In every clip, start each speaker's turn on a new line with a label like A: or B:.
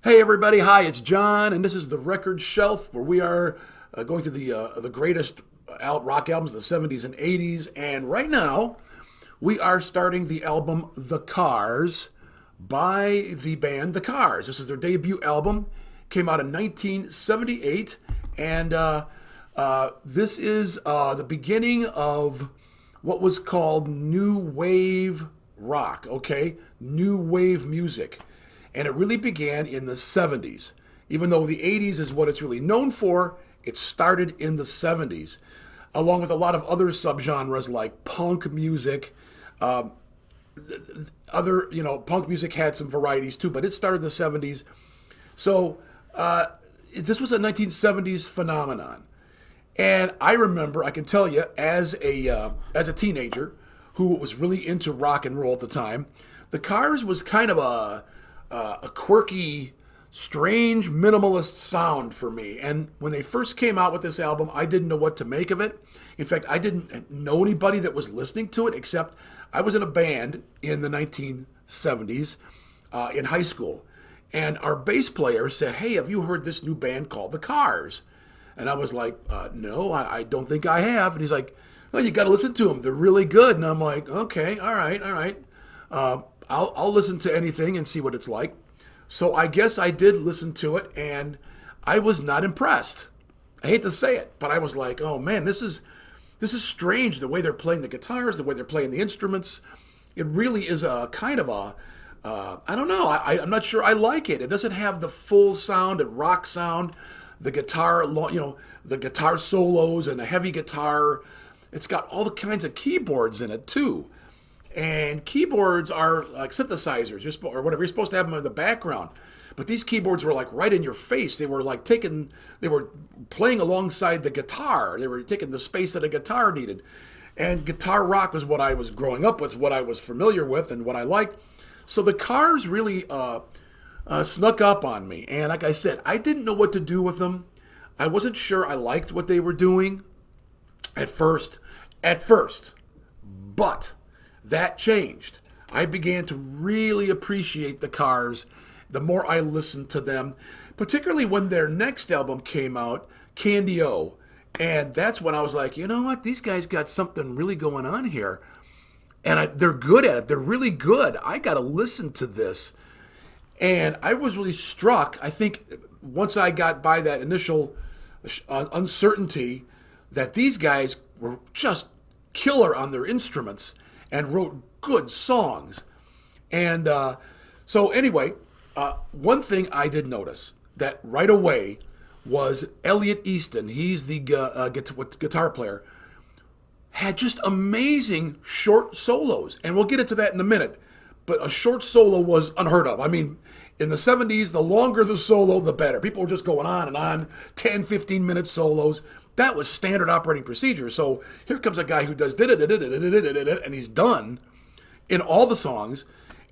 A: Hey everybody, hi, it's John, and this is the Record Shelf, where we are going through the greatest rock albums of the 70s and 80s. And right now, we are starting the album The Cars by the band The Cars. This is their debut album, came out in 1978, and this is the beginning of what was called New Wave rock, okay? New Wave music. And it really began in the 70s. Even though the 80s is what it's really known for, it started in the 70s, along with a lot of other subgenres like punk music. Punk music had some varieties too, but it started in the 70s. So this was a 1970s phenomenon. And I remember, I can tell you, as a teenager who was really into rock and roll at the time, The Cars was kind of a quirky, strange, minimalist sound for me. And when they first came out with this album, I didn't know what to make of it. In fact, I didn't know anybody that was listening to it, except I was in a band in the 1970s in high school. And our bass player said, "Hey, have you heard this new band called The Cars?" And I was like, "No, I don't think I have." And he's like, "Well, you got to listen to them. They're really good." And I'm like, "Okay, all right. I'll listen to anything and see what it's like." So I guess I did listen to it, and I was not impressed. I hate to say it, but I was like, "Oh man, this is strange. The way they're playing the guitars, the way they're playing the instruments. It really is a kind of a I don't know. I'm not sure I like it. It doesn't have the full sound and rock sound. The guitar, the guitar solos and the heavy guitar. It's got all the kinds of keyboards in it too." And keyboards are like synthesizers, or whatever. You're supposed to have them in the background. But these keyboards were like right in your face. They were playing alongside the guitar. They were taking the space that a guitar needed. And guitar rock was what I was growing up with, what I was familiar with, and what I liked. So the Cars really snuck up on me. And like I said, I didn't know what to do with them. I wasn't sure I liked what they were doing at first. But that changed. I began to really appreciate the Cars the more I listened to them, particularly when their next album came out, Candy O. And that's when I was like, you know what? These guys got something really going on here. And they're good at it. They're really good. I got to listen to this. And I was really struck. I think once I got by that initial uncertainty that these guys were just killer on their instruments and wrote good songs. And so anyway, one thing I did notice that right away was Elliot Easton. He's the guitar player. Had just amazing short solos. And we'll get into that in a minute. But a short solo was unheard of. I mean, in the 70s, the longer the solo, the better. People were just going on and on, 10, 15-minute solos. That was standard operating procedure. So here comes a guy who does and he's done in all the songs.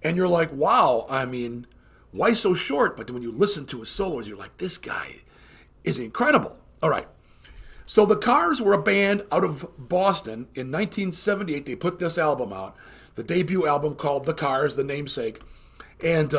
A: And you're like, wow, I mean, why so short? But when you listen to his solos, you're like, this guy is incredible. All right. So the Cars were a band out of Boston. In 1978, they put this album out, the debut album called The Cars, the namesake. And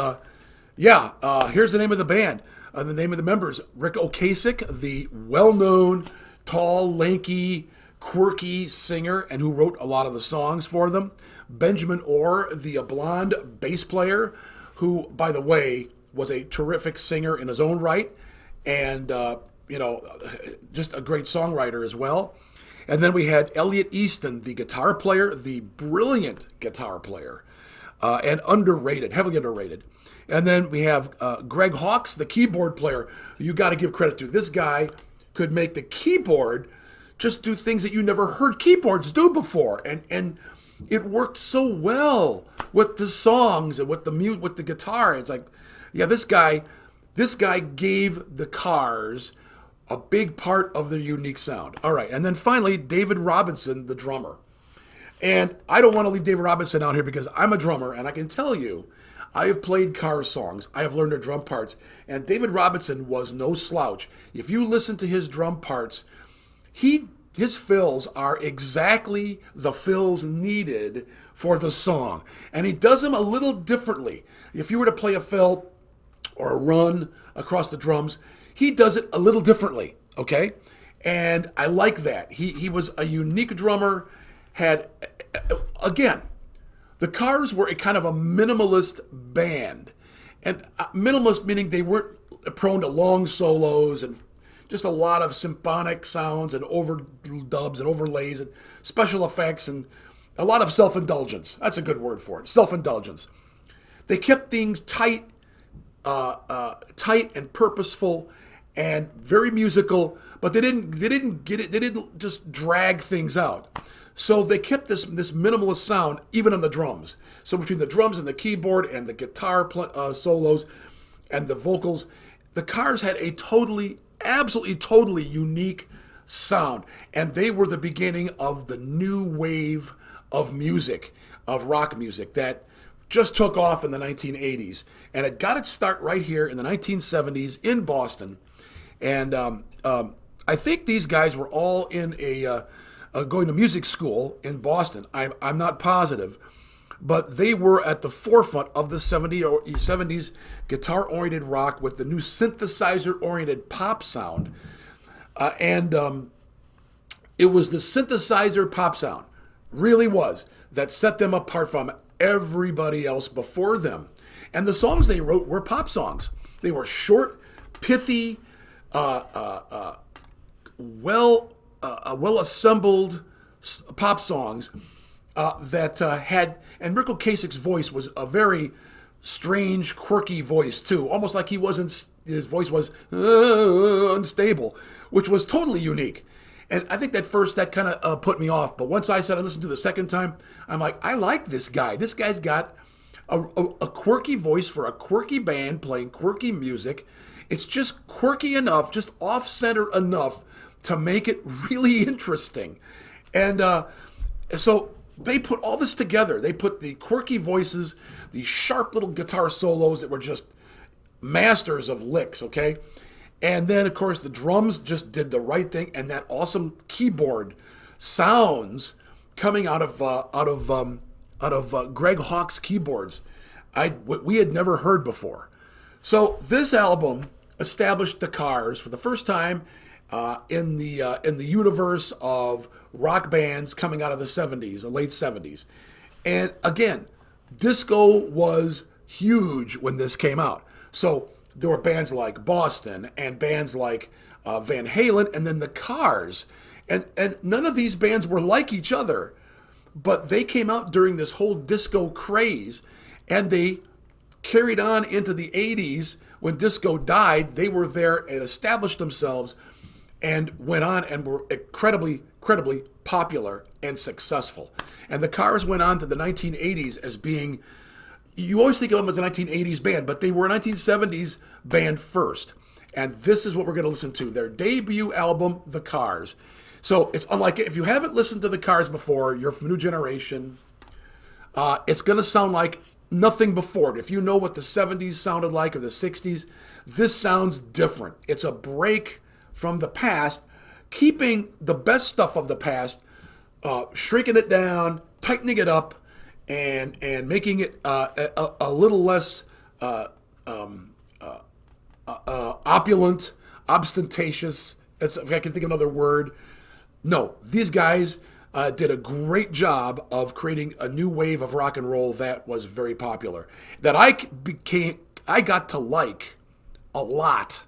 A: here's the name of the band. The name of the members: Rick Ocasek, the well-known, tall, lanky, quirky singer, and who wrote a lot of the songs for them. Benjamin Orr, the blonde bass player, who, by the way, was a terrific singer in his own right, and just a great songwriter as well. And then we had Elliot Easton, the guitar player, the brilliant guitar player, and heavily underrated. And then we have Greg Hawkes, the keyboard player. You got to give credit to. This guy could make the keyboard just do things that you never heard keyboards do before, and it worked so well with the songs and with the guitar. It's like, yeah, this guy gave the Cars a big part of their unique sound. All right, and then finally, David Robinson, the drummer. And I don't want to leave David Robinson out here because I'm a drummer, and I can tell you, I have played Cars songs. I have learned their drum parts. And David Robinson was no slouch. If you listen to his drum parts, his fills are exactly the fills needed for the song. And he does them a little differently. If you were to play a fill or a run across the drums. He does it a little differently, okay? And I like that. He was a unique drummer, had, again, the Cars were a kind of a minimalist band. And minimalist meaning they weren't prone to long solos and just a lot of symphonic sounds and overdubs and overlays and special effects and a lot of self-indulgence. That's a good word for it, self-indulgence. They kept things tight and purposeful and very musical, but they didn't get it. They didn't just drag things out. So they kept this minimalist sound even on the drums. So between the drums and the keyboard and the guitar solos and the vocals, the Cars had a absolutely totally unique sound, and they were the beginning of the new wave of music, of rock music that just took off in the 1980s, and it got its start right here in the 1970s in Boston. And I think these guys were all in going to music school in Boston. I'm not positive, but they were at the forefront of the 70s guitar-oriented rock with the new synthesizer-oriented pop sound. And it was the synthesizer pop sound, really was, that set them apart from everybody else before them. And the songs they wrote were pop songs. They were short, pithy, well-assembled pop songs that had, and Rick Ocasek's voice was a very strange, quirky voice too, almost like his voice was unstable, which was totally unique. And I think that kind of put me off. But once I listened to the second time, I'm like, I like this guy. This guy's got a quirky voice for a quirky band playing quirky music. It's just quirky enough, just off-center enough to make it really interesting. And so they put all this together. They put the quirky voices, these sharp little guitar solos that were just masters of licks, okay? And then, of course, the drums just did the right thing, and that awesome keyboard sounds coming out of Greg Hawk's keyboards, we had never heard before. So this album established the Cars for the first time in the universe of rock bands coming out of the 70s, the late 70s. And again, disco was huge when this came out. So there were bands like Boston and bands like Van Halen, and then the Cars. And none of these bands were like each other, but they came out during this whole disco craze, and they carried on into the 80s. When disco died, they were there and established themselves and went on and were incredibly popular and successful. And the Cars went on to the 1980s as being, you always think of them as a 1980s band, but they were a 1970s band first. And this is what we're going to listen to, their debut album, The Cars. So it's unlike, if you haven't listened to The Cars before, you're from a new generation, it's going to sound like nothing before it. If you know what the 70s sounded like or the 60s, this sounds different. It's a break from the past, keeping the best stuff of the past, shrinking it down, tightening it up, and making it a little less opulent, ostentatious. If I can think of another word. No, these guys did a great job of creating a new wave of rock and roll that was very popular, that I got to like a lot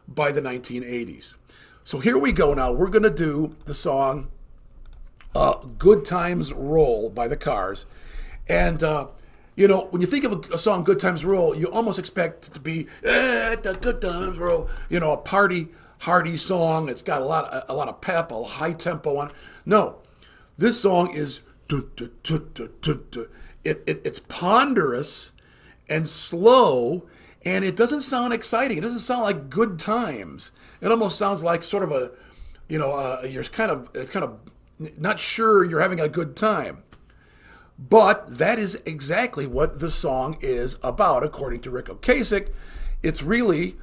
A: by the 1980s. So here we go now. We're going to do the song Good Times Roll by the Cars. And, when you think of a song, Good Times Roll, you almost expect it to be, the Good Times Roll, a party, hearty song. It's got a lot of pep, a high tempo on it. No, this song is, it's ponderous and slow, and it doesn't sound exciting. It doesn't sound like good times. It almost sounds like sort of a, it's kind of not sure you're having a good time. But that is exactly what the song is about, according to Rick Ocasek. It's really,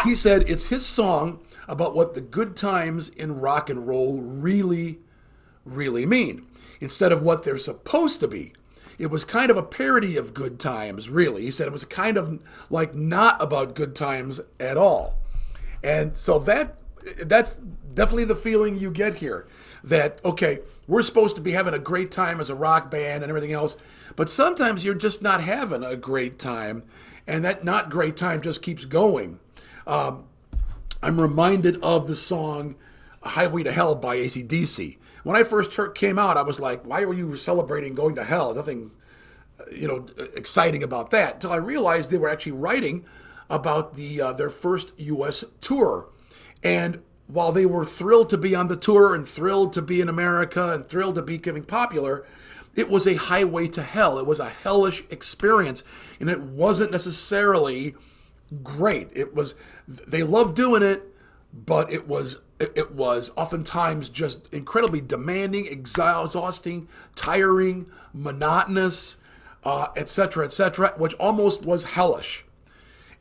A: he said, it's his song about what the good times in rock and roll really, really mean, instead of what they're supposed to be. it was kind of a parody of Good Times, really. He said it was kind of like not about good times at all. And so that's definitely the feeling you get here. That, okay, we're supposed to be having a great time as a rock band and everything else, but sometimes you're just not having a great time, and that not great time just keeps going. I'm reminded of the song Highway to Hell by AC/DC. When I first came out, I was like, why were you celebrating going to hell? Nothing, exciting about that. Until I realized they were actually writing about their first U.S. tour. And while they were thrilled to be on the tour and thrilled to be in America and thrilled to be getting popular, it was a highway to hell. It was a hellish experience, and it wasn't necessarily great. They loved doing it, but it was oftentimes just incredibly demanding, exhausting, tiring, monotonous, etc., which almost was hellish.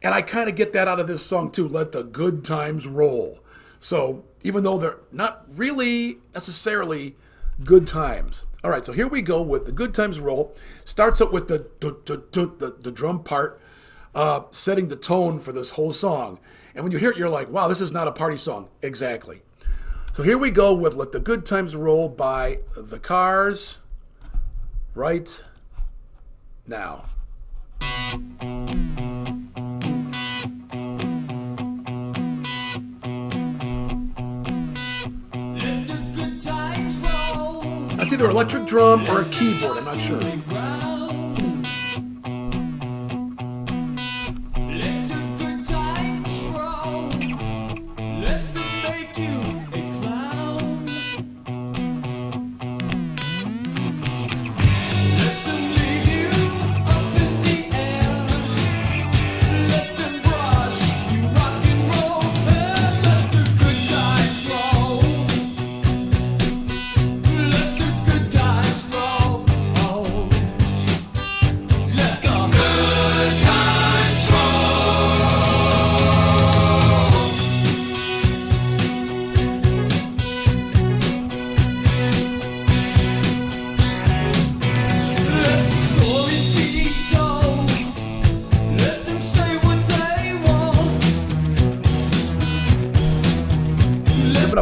A: And I kind of get that out of this song too, Let the Good Times Roll. So even though they're not really necessarily good times. All right, so here we go with the Good Times Roll. Starts up with the drum part, setting the tone for this whole song. And when you hear it, you're like, wow, this is not a party song. Exactly. So here we go with Let the Good Times Roll by The Cars right now. That's either electric drum or a keyboard, I'm not sure.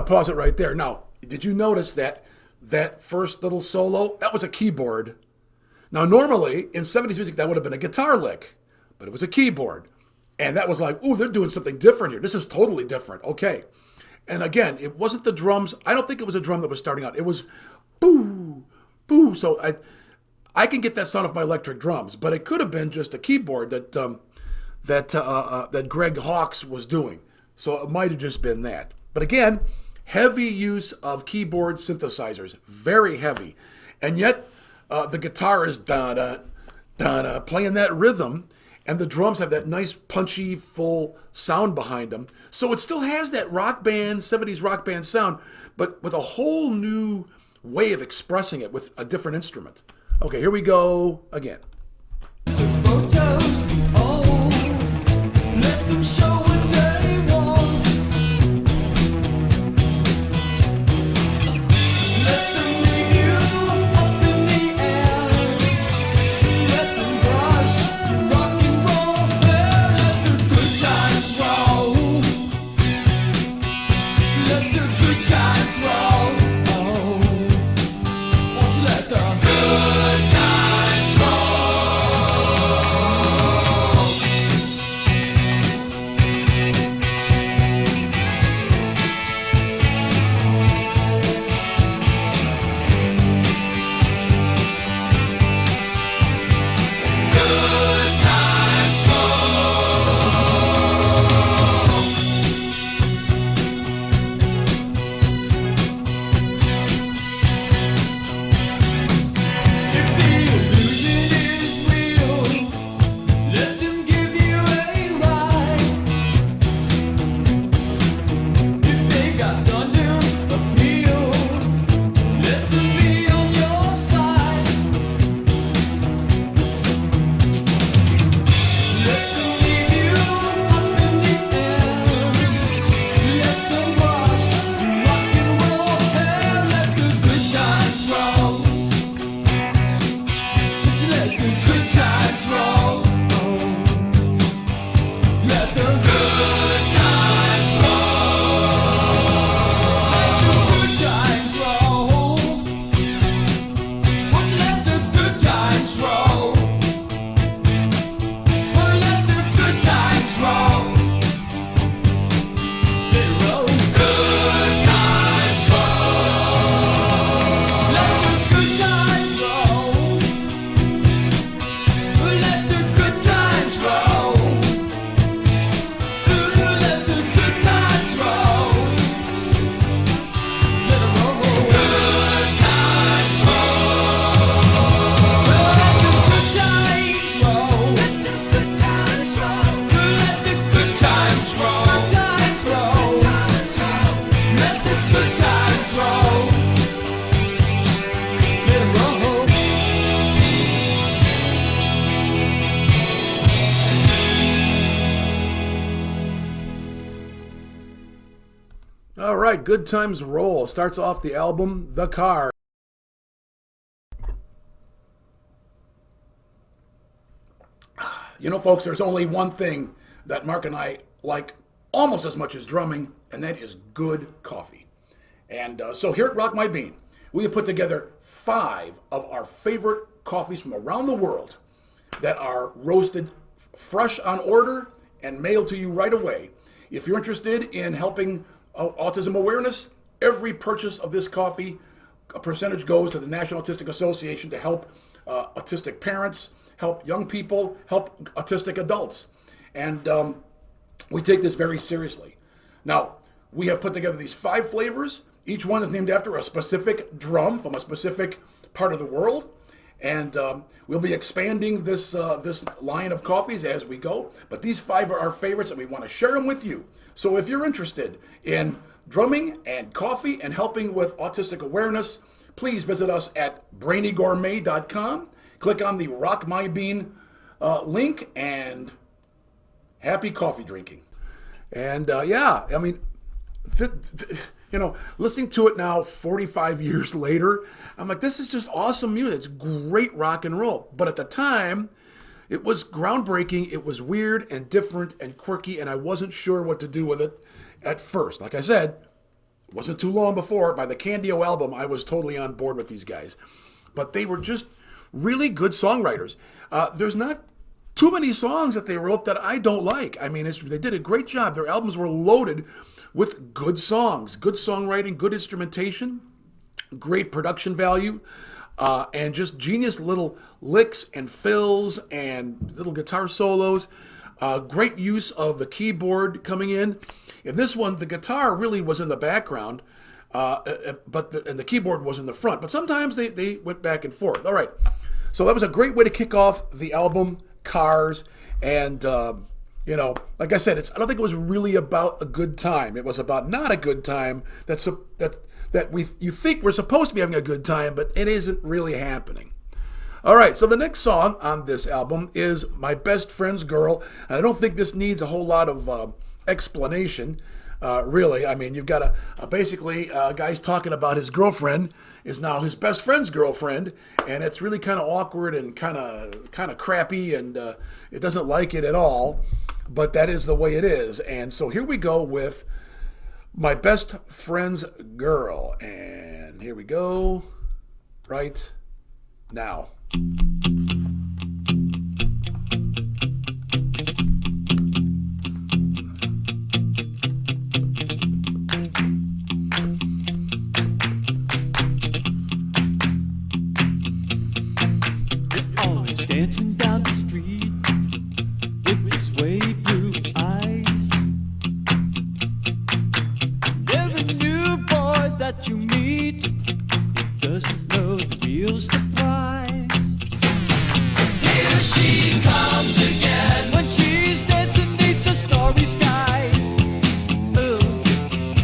A: Pause it right there. Now, did you notice that first little solo? That was a keyboard. Now, normally in 70s music, that would have been a guitar lick, but it was a keyboard. And that was like, ooh, they're doing something different here. This is totally different. Okay. And again, it wasn't the drums. I don't think it was a drum that was starting out. It was boo, boo. So I can get that sound off my electric drums, but it could have been just a keyboard that Greg Hawkes was doing. So it might have just been that. But again, heavy use of keyboard synthesizers, very heavy. And yet, the guitar is da-da, da-da, playing that rhythm, and the drums have that nice, punchy, full sound behind them. So it still has that rock band, 70s rock band sound, but with a whole new way of expressing it with a different instrument. Okay, here we go again.
B: The photos we own, let them show what they want. Let them leave you up in the air. Let them brush you rock and roll. Let the good times roll. Let the good times roll. Oh, won't you let the good times roll?
A: right, Good Times Roll starts off the album, The Car. You know, folks, there's only one thing that Mark and I like almost as much as drumming, and that is good coffee. And so here at Rock My Bean, we have put together 5 of our favorite coffees from around the world that are roasted fresh on order and mailed to you right away. If you're interested in helping autism awareness, every purchase of this coffee, a percentage goes to the National Autistic Association to help autistic parents, help young people, help autistic adults. And we take this very seriously. Now, we have put together these 5 flavors. Each one is named after a specific drum from a specific part of the world. And we'll be expanding this line of coffees as we go. But these 5 are our favorites, and we want to share them with you. So if you're interested in drumming and coffee and helping with autistic awareness, please visit us at brainygourmet.com. Click on the Rock My Bean link, and happy coffee drinking. And yeah, I mean, you know, listening to it now 45 years later, I'm like, this is just awesome music. It's great rock and roll. But at the time, it was groundbreaking. It was weird and different and quirky, and I wasn't sure what to do with it at first. Like I said, it wasn't too long before, by the Candio album, I was totally on board with these guys. But they were just really good songwriters. There's not too many songs that they wrote that I don't like. I mean, they did a great job. Their albums were loaded with good songs, good songwriting, good instrumentation, great production value, and just genius little licks and fills and little guitar solos. Great use of the keyboard coming in. In this one, the guitar really was in the background, and the keyboard was in the front. But sometimes they went back and forth. All right, so that was a great way to kick off the album, Cars, and you know, like I said, I don't think it was really about a good time. It was about not a good time. You think we're supposed to be having a good time, but it isn't really happening. All right, so the next song on this album is My Best Friend's Girl, and I don't think this needs a whole lot of explanation, really. I mean, you've got basically a guy's talking about his girlfriend is now his best friend's girlfriend, and it's really kind of awkward and kind of crappy, and it doesn't like it at all, but that is the way it is. And so here we go with My Best Friend's Girl, and here we go right now.
B: Dancing down the street with your sway blue eyes. Every new boy that you meet doesn't know the real surprise. Here she comes again when she's dancing beneath the starry sky.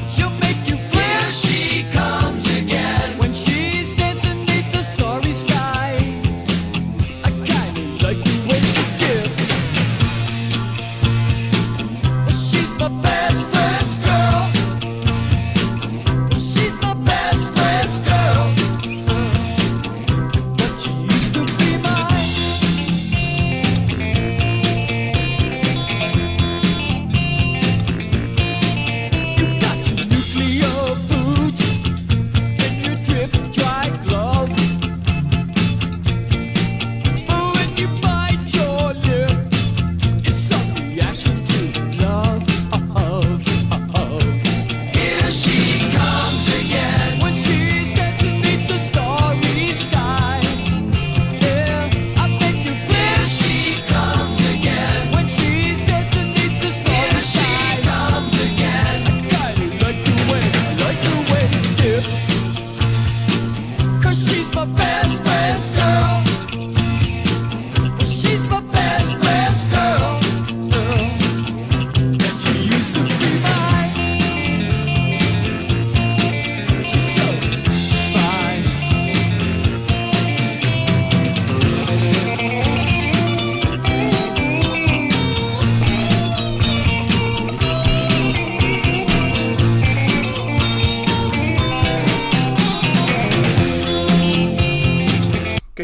B: She'll make you feel. Here she comes again when she's dancing beneath the starry sky. Like the way she dips. She's my best friend's girl. She's my best friend's girl. But she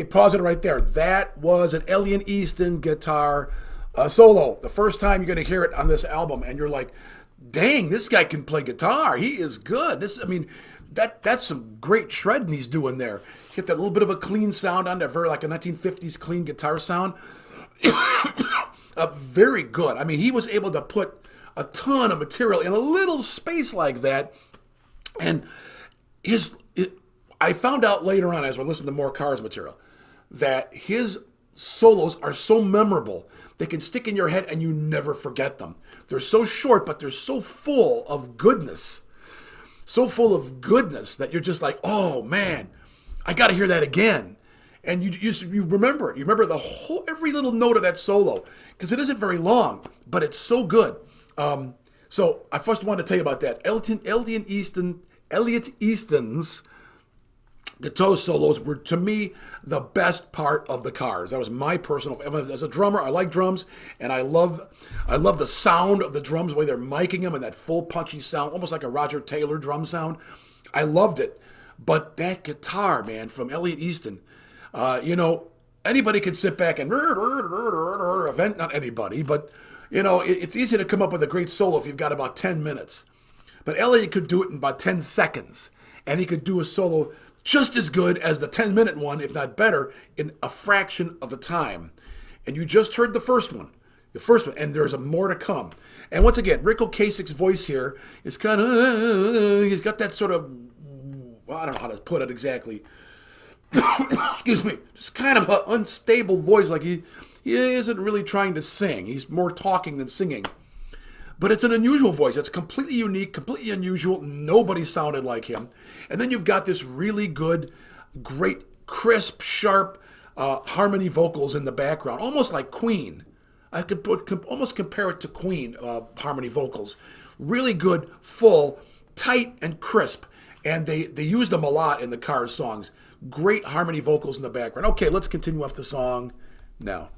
A: Okay, pause it right there. That was an Elliot Easton guitar solo. The first time you're going to hear it on this album, and you're like, dang, this guy can play guitar. He is good. That's some great shredding he's doing there. He's got that little bit of a clean sound on there, very like a 1950s clean guitar sound. Very good. I mean, he was able to put a ton of material in a little space like that. And I found out later on as we're listening to more Cars material that his solos are so memorable. They can stick in your head and you never forget them. They're so short, but they're so full of goodness. So full of goodness that you're just like, oh man, I got to hear that again. And you remember it. You remember every little note of that solo because it isn't very long, but it's so good. So I first wanted to tell you about that. Elliot Easton's guitar solos were, to me, the best part of the Cars. That was my personal. As a drummer, I like drums, and I love the sound of the drums, the way they're miking them, and that full punchy sound, almost like a Roger Taylor drum sound. I loved it. But that guitar, man, from Elliot Easton, anybody can sit back and event. Not anybody, but it's easy to come up with a great solo if you've got about 10 minutes. But Elliot could do it in about 10 seconds, and he could do a solo just as good as the 10-minute one, if not better, in a fraction of the time. And you just heard the first one, and there's more to come. And once again, Rick Ocasek's voice here is kind of, he's got that sort of, I don't know how to put it exactly. Excuse me, just kind of an unstable voice, like he isn't really trying to sing. He's more talking than singing. But it's an unusual voice. It's completely unique, completely unusual. Nobody sounded like him. And then you've got this really good, great, crisp, sharp harmony vocals in the background, almost like Queen. I could almost compare it to Queen harmony vocals. Really good, full, tight, and crisp. And they used them a lot in the Cars songs. Great harmony vocals in the background. Okay, let's continue off the song now.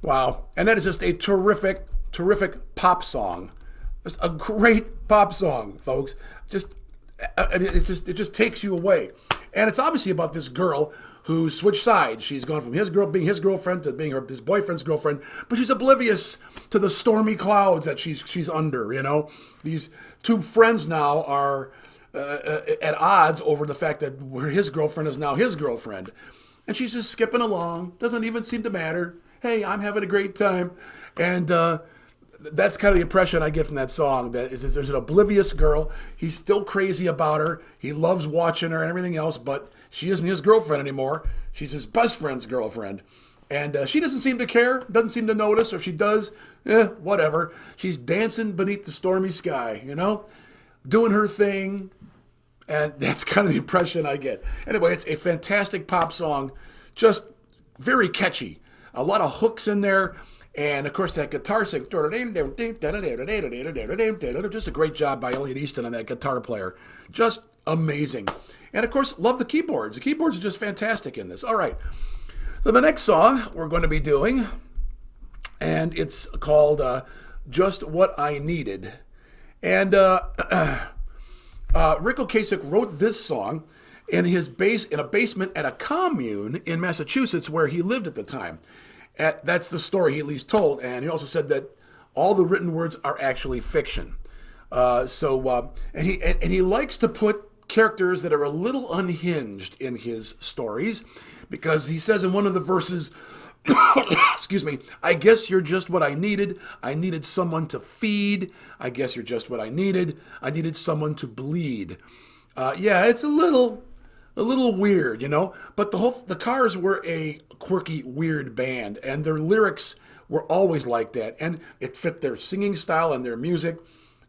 A: Wow. And that is just a terrific, terrific pop song. Just a great pop song, folks. It just takes you away. And it's obviously about this girl who switched sides. She's gone from being his girlfriend to being his boyfriend's girlfriend, but she's oblivious to the stormy clouds that she's under, These two friends now are at odds over the fact that his girlfriend is now his girlfriend. And she's just skipping along. Doesn't even seem to matter. Hey, I'm having a great time. And that's kind of the impression I get from that song. That there's an oblivious girl. He's still crazy about her. He loves watching her and everything else, but she isn't his girlfriend anymore. She's his best friend's girlfriend. And she doesn't seem to care, doesn't seem to notice, or if she does, whatever. She's dancing beneath the stormy sky, doing her thing. And that's kind of the impression I get. Anyway, it's a fantastic pop song, just very catchy. A lot of hooks in there, and of course that guitar sing. Just a great job by Elliot Easton on that guitar player. Just amazing. And of course, love the keyboards. The keyboards are just fantastic in this. All right. So the next song we're going to be doing, and it's called Just What I Needed. And Rick Ocasek wrote this song in a basement at a commune in Massachusetts where he lived at the time. That's the story he at least told. And he also said that all the written words are actually fiction. And he likes to put characters that are a little unhinged in his stories, because he says in one of the verses, excuse me, I guess you're just what I needed. I needed someone to feed. I guess you're just what I needed. I needed someone to bleed. Yeah, it's a little weird, you know. But the Cars were a quirky, weird band, and their lyrics were always like that, and it fit their singing style and their music.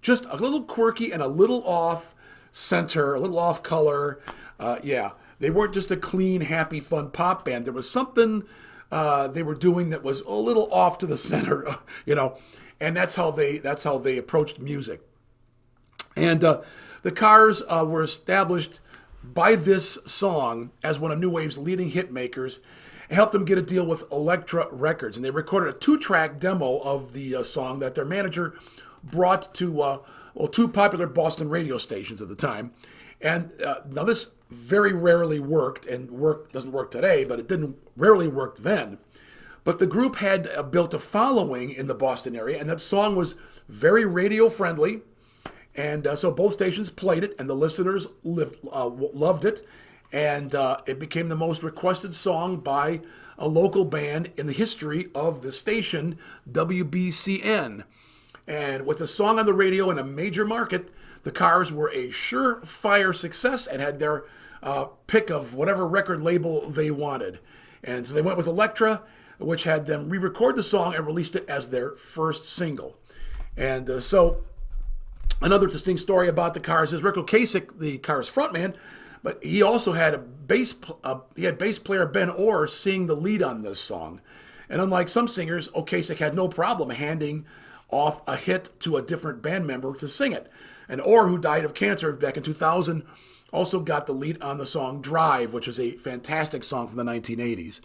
A: Just a little quirky and a little off center, a little off color. Yeah, they weren't just a clean, happy, fun pop band. There was something they were doing that was a little off to the center, you know, and that's how they approached music. And the Cars were established by this song as one of New Wave's leading hit makers. It helped them get a deal with Elektra Records, and they recorded a 2-track demo of the song that their manager brought to two popular Boston radio stations at the time. And now this very rarely worked, and doesn't work today, but it didn't rarely work then. But the group had built a following in the Boston area, and that song was very radio friendly. And so both stations played it, and the listeners loved it. And it became the most requested song by a local band in the history of the station, WBCN. And with the song on the radio in a major market, the Cars were a surefire success and had their pick of whatever record label they wanted. And so they went with Elektra, which had them re-record the song and released it as their first single. And so another distinct story about the Cars is Rick Ocasek, the Cars frontman, but he also had bass player Ben Orr sing the lead on this song. And unlike some singers, Ocasek had no problem handing off a hit to a different band member to sing it. And Orr, who died of cancer back in 2000, also got the lead on the song Drive, which is a fantastic song from the 1980s.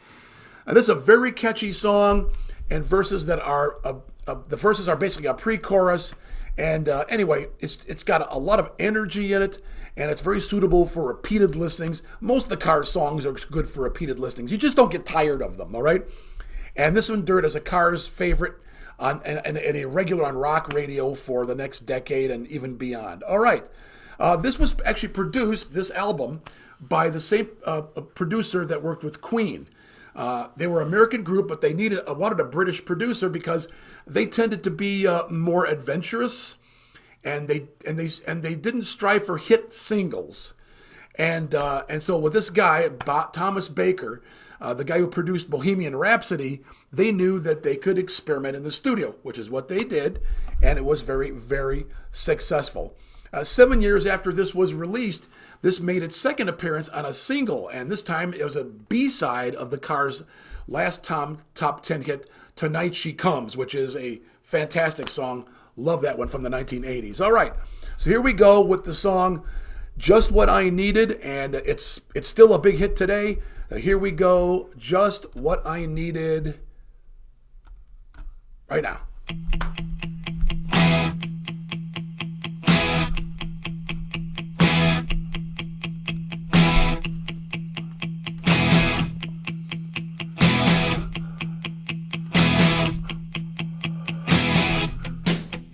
A: And this is a very catchy song, and verses that are the verses are basically a pre-chorus. And anyway, it's got a lot of energy in it, and it's very suitable for repeated listenings. Most of the Cars songs are good for repeated listenings. You just don't get tired of them, all right? And this one endured as a Cars favorite and a regular on rock radio for the next decade and even beyond. All right. This was actually produced, this album, by the same producer that worked with Queen. They were an American group, but they wanted a British producer because they tended to be more adventurous, and they didn't strive for hit singles. And so with this guy, Thomas Baker, the guy who produced Bohemian Rhapsody, they knew that they could experiment in the studio, which is what they did, and it was very, very successful. 7 years after this was released, this made its second appearance on a single, and this time it was a B-side of the Cars' last top 10 hit, Tonight She Comes, which is a fantastic song. Love that one from the 1980s. All right, so here we go with the song Just What I Needed, and it's still a big hit today. Here we go, Just What I Needed right now.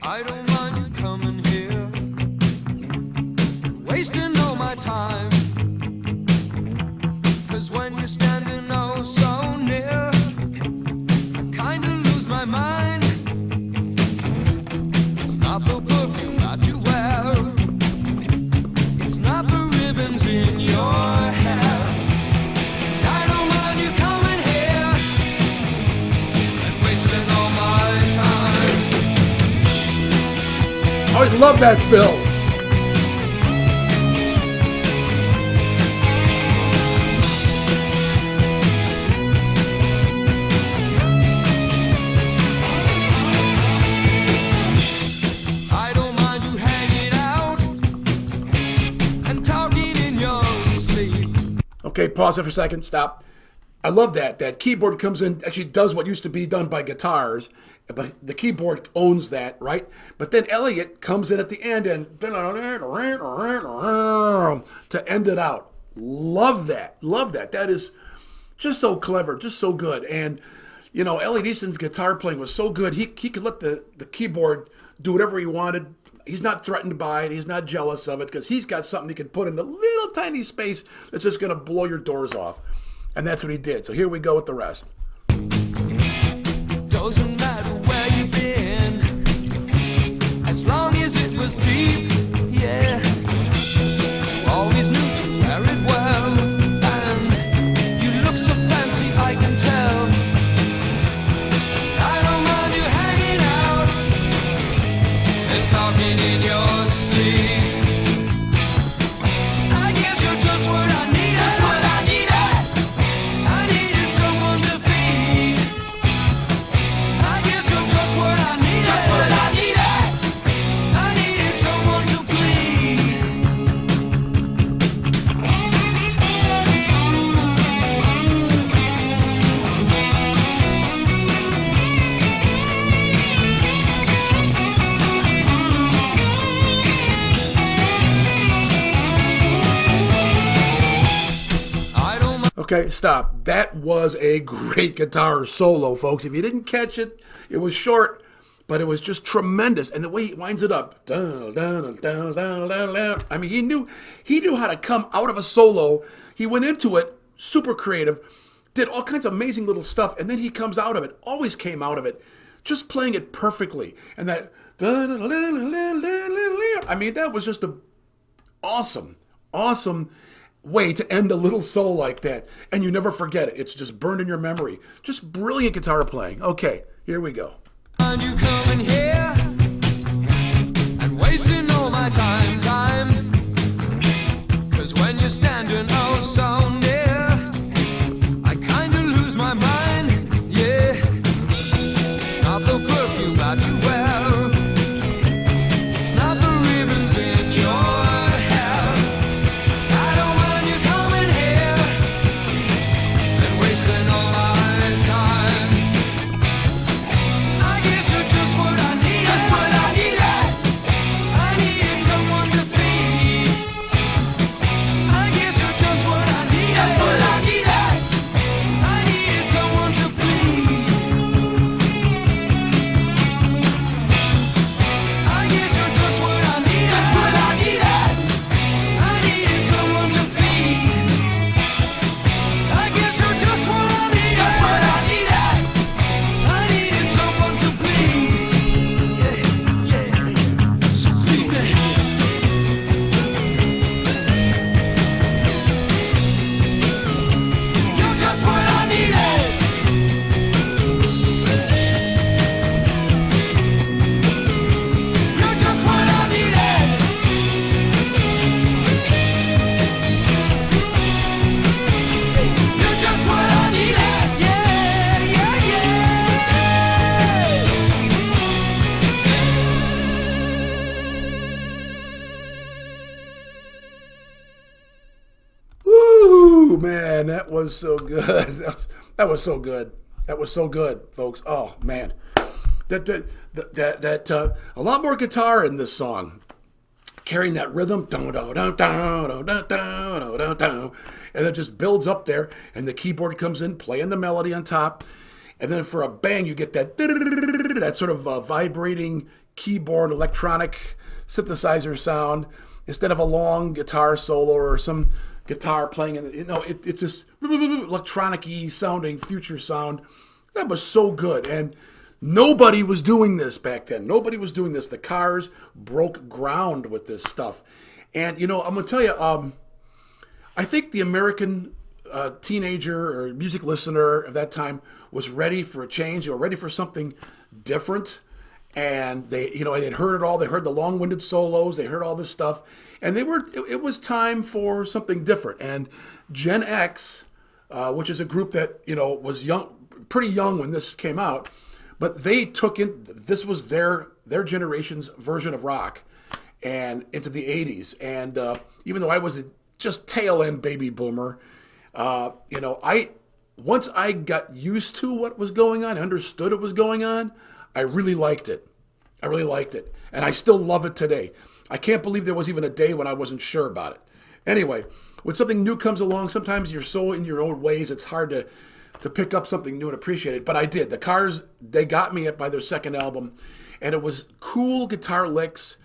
B: I don't mind you coming here, wasting all my time. 'Cause when you're standing oh so near, I kinda lose my mind. It's not the perfume that you wear, it's not the ribbons in your hair. I don't mind you coming here and wasting all my time.
A: I always love that, Phil.
B: I don't mind you hanging out and talking in your sleep.
A: Okay, pause it for a second. Stop. I love that keyboard comes in, actually does what used to be done by guitars, but the keyboard owns that, right? But then Elliott comes in at the end and to end it out. Love that. Love that. That is just so clever, just so good. And, you know, Elliott Easton's guitar playing was so good, he could let the keyboard do whatever he wanted. He's not threatened by it. He's not jealous of it because he's got something he can put in a little tiny space that's just going to blow your doors off. And that's what he did. So here we go with the rest.
B: Doesn't matter where you've been, as long as it was deep, yeah. Always knew to wear it well, and you look so fancy, I can tell. I don't mind you hanging out and talking in your sleep. I guess you're just what I needed. Just what I needed. I needed someone to feed. I guess you're just what I needed. Just what I needed. I needed someone to please. I don't mind.
A: Okay, stop. That was a great guitar solo, folks. If you didn't catch it, it was short, but it was just tremendous. And the way he winds it up, dun, dun, dun, dun, dun, dun. I mean, he knew how to come out of a solo. He went into it super creative, did all kinds of amazing little stuff, and then he comes out of it. Always came out of it, just playing it perfectly. And that, dun, dun, dun, dun, dun, dun, dun. I mean, that was just a awesome way to end a little soul like that. And you never forget it. It's just burned in your memory. Just brilliant guitar playing. Okay, here we go.
B: And you coming here and wasting all my time. 'Cause when you're standing oh so near, I kinda lose my mind, yeah. It's not the perfume that you wear, it's not the ribbons in your hair. I don't mind you coming here and wasting all my time. I guess you're just what I needed. Just what I needed. I needed someone to feed. I guess you're just what I needed. Just what I needed. I needed someone to please. I guess you're just what I needed. Just what I needed. I needed someone to feed. I guess you're just what I needed. Just what I needed. I needed someone to please. Yeah, yeah. So please me. You're just what I needed. You're just what I needed. You're just what I needed. Yeah, yeah, yeah.
A: Woo, man, that was so good. That was so good. That was so good, folks. Oh man, that a lot more guitar in this song, carrying that rhythm, dun, dun, dun, dun, dun, dun, dun, dun, dun, and it just builds up there, and the keyboard comes in, playing the melody on top, and then for a bang, you get that sort of vibrating keyboard electronic synthesizer sound instead of a long guitar solo or some guitar playing in it's this electronic-y sounding future sound. That was so good. And nobody was doing this back then. Nobody was doing this. The Cars broke ground with this stuff. And, you know, I'm going to tell you, I think the American teenager or music listener of that time was ready for a change. They were ready for something different. And they, you know, they had heard it all. They heard the long-winded solos. They heard all this stuff. And it was time for something different. And Gen X, which is a group that, you know, was pretty young when this came out, but they took it, this was their generation's version of rock and into the 80s. And even though I was a just tail end baby boomer, you know, I once I got used to what was going on, understood what was going on, I really liked it. I really liked it. And I still love it today. I can't believe there was even a day when I wasn't sure about it. Anyway, when something new comes along, sometimes you're so in your own ways, it's hard to pick up something new and appreciate it. But I did. The Cars, they got me by their second album. And it was cool guitar licks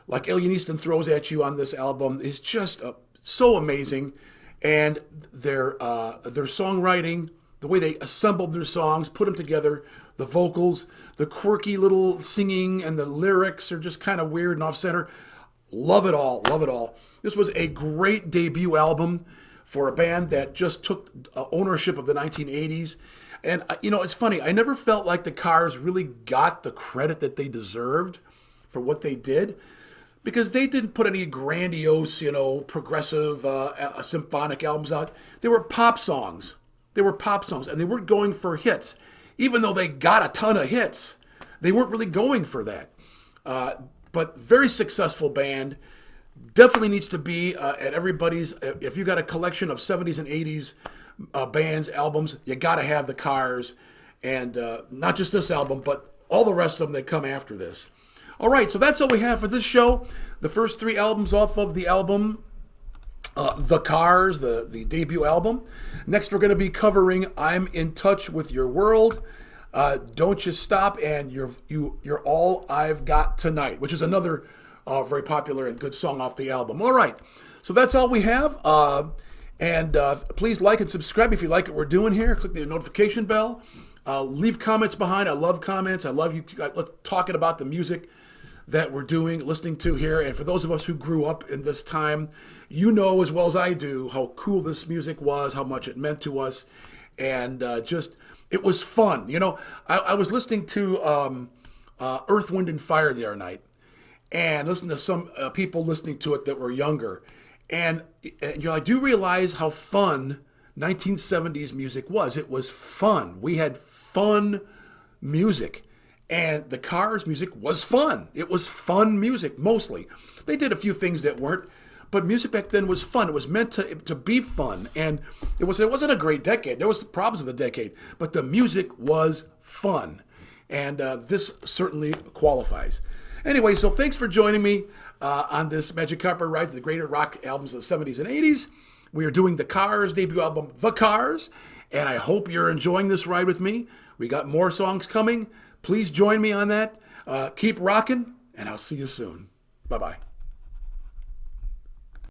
A: like Alien Easton throws at you on this album is just so amazing. And their songwriting, the way they assembled their songs, put them together, the vocals, the quirky little singing, and the lyrics are just kind of weird and off-center. Love it all, love it all. This was a great debut album for a band that just took ownership of the 1980s. And, it's funny, I never felt like the Cars really got the credit that they deserved for what they did, because they didn't put any grandiose, progressive symphonic albums out. They were pop songs. They were pop songs, and they weren't going for hits. Even though they got a ton of hits, they weren't really going for that. But very successful band. Definitely needs to be at everybody's. If you got a collection of 70s and 80s bands, albums, you got to have the Cars. And not just this album, but all the rest of them that come after this. All right, so that's all we have for this show. The first 3 albums off of the album, The Cars, the debut album. Next, we're going to be covering I'm in Touch with Your World, Don't You Stop, and You're All I've Got Tonight, which is another very popular and good song off the album. All right, so that's all we have. And please like and subscribe if you like what we're doing here. Click the notification bell. Leave comments behind. I love comments. I love you talking about the music that we're listening to here. And for those of us who grew up in this time, you know as well as I do how cool this music was, how much it meant to us. And it was fun. I was listening to Earth, Wind, and Fire the other night and listening to some people listening to it that were younger. And I do realize how fun 1970s music was. It was fun. We had fun music. And the Cars music was fun. It was fun music, mostly. They did a few things that weren't, but music back then was fun. It was meant to be fun. And it wasn't a great decade. There was problems with the decade, but the music was fun. And this certainly qualifies. Anyway, so thanks for joining me on this Magic Carpet ride to the greater rock albums of the 70s and 80s. We are doing the Cars debut album, The Cars, and I hope you're enjoying this ride with me. We got more songs coming. Please join me on that. Keep rocking, and I'll see you soon. Bye-bye.